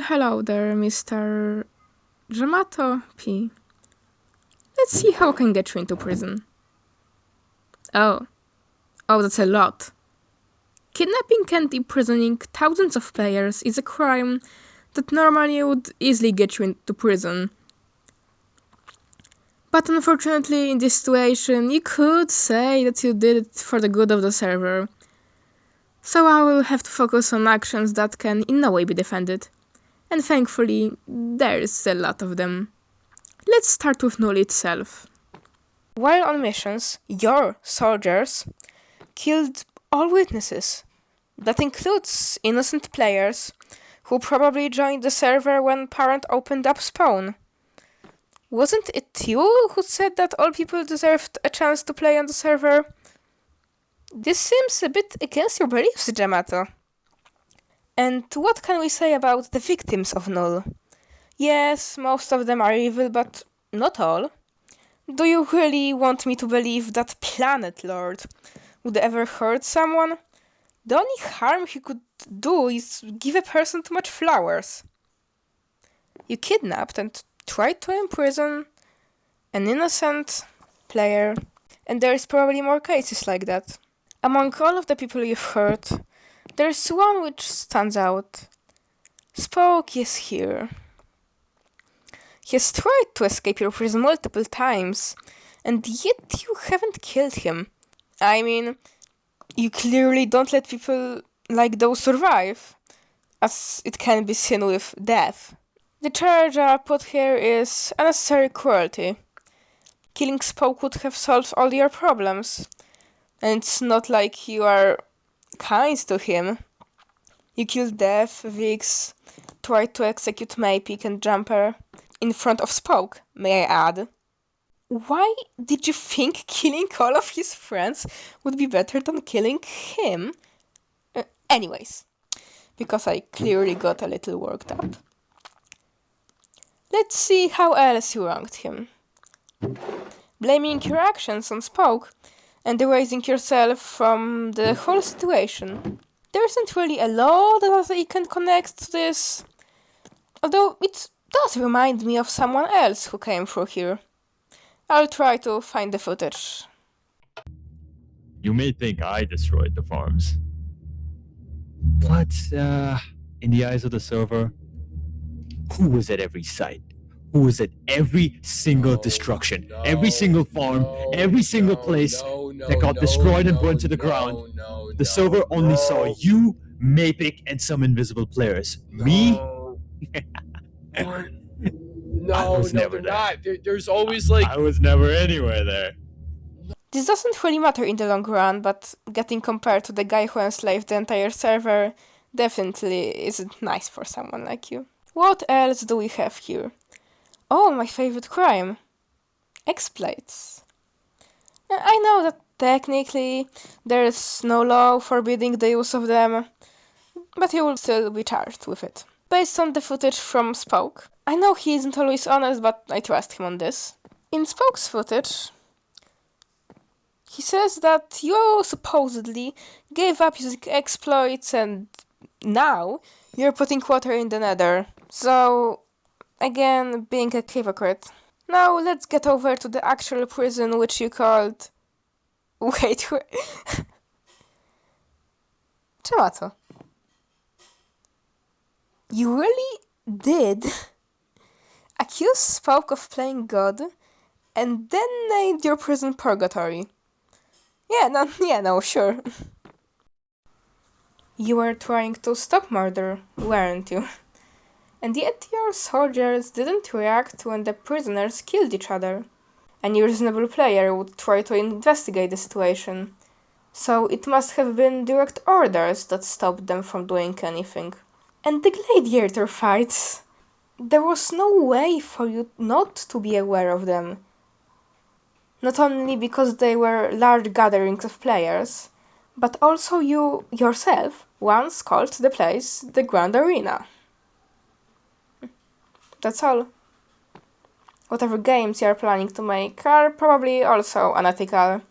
Well, hello there, Mr. JamatoP. Let's see how I can get you into prison. Oh, that's a lot. Kidnapping and imprisoning thousands of players is a crime that normally would easily get you into prison. But unfortunately, in this situation, you could say that you did it for the good of the server. So I will have to focus on actions that can in no way be defended. And thankfully, there's a lot of them. Let's start with null itself. While on missions, your soldiers killed all witnesses. That includes innocent players who probably joined the server when Parent opened up Spawn. Wasn't it you who said that all people deserved a chance to play on the server? This seems a bit against your beliefs, Jamato. And what can we say about the victims of Null? Yes, most of them are evil, but not all. Do you really want me to believe that Planet Lord would ever hurt someone? The only harm he could do is give a person too much flowers. You kidnapped and tried to imprison an innocent player, and there's probably more cases like that. Among all of the people you've hurt, there's one which stands out. Spoke is here. He has tried to escape your prison multiple times, and yet you haven't killed him. I mean, you clearly don't let people like those survive, as it can be seen with death. The charge I put here is unnecessary cruelty. Killing Spoke would have solved all your problems, and it's not like you are kind to him. You killed Death, Vix, tried to execute Maypick and Jumper in front of Spoke, may I add. Why did you think killing all of his friends would be better than killing him? Anyways, because I clearly got a little worked up. Let's see how else you wronged him. Blaming your actions on Spoke and erasing yourself from the whole situation. There isn't really a lot that I can connect to this, although it does remind me of someone else who came through here. I'll try to find the footage. You may think I destroyed the farms. But, in the eyes of the server, who was at every site? Who was at every single destruction? Every single farm, every single place that got destroyed and burned to the ground. The server only saw you, Maypick, and some invisible players. Me? I was never there. There's always like... I was never anywhere there. This doesn't really matter in the long run, but getting compared to the guy who enslaved the entire server definitely isn't nice for someone like you. What else do we have here? Oh, my favorite crime. Exploits. I know that technically there is no law forbidding the use of them, but you will still be charged with it. Based on the footage from Spoke, I know he isn't always honest, but I trust him on this. In Spoke's footage, he says that you supposedly gave up using exploits and now you're putting water in the nether. So, again, being a hypocrite. Now let's get over to the actual prison which you called... Wait. Jamato. You really did accuse Spoke of playing God and then named your prison purgatory. Yeah, no, sure. You were trying to stop murder, weren't you? And yet your soldiers didn't react when the prisoners killed each other. Any reasonable player would try to investigate the situation. So it must have been direct orders that stopped them from doing anything. And the gladiator fights. There was no way for you not to be aware of them. Not only because they were large gatherings of players, but also you yourself once called the place the Grand Arena. That's all. Whatever games you are planning to make are probably also unethical.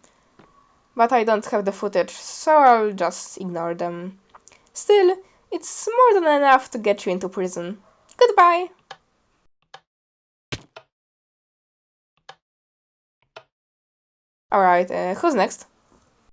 But I don't have the footage, so I'll just ignore them. Still, it's more than enough to get you into prison. Goodbye! Alright, who's next?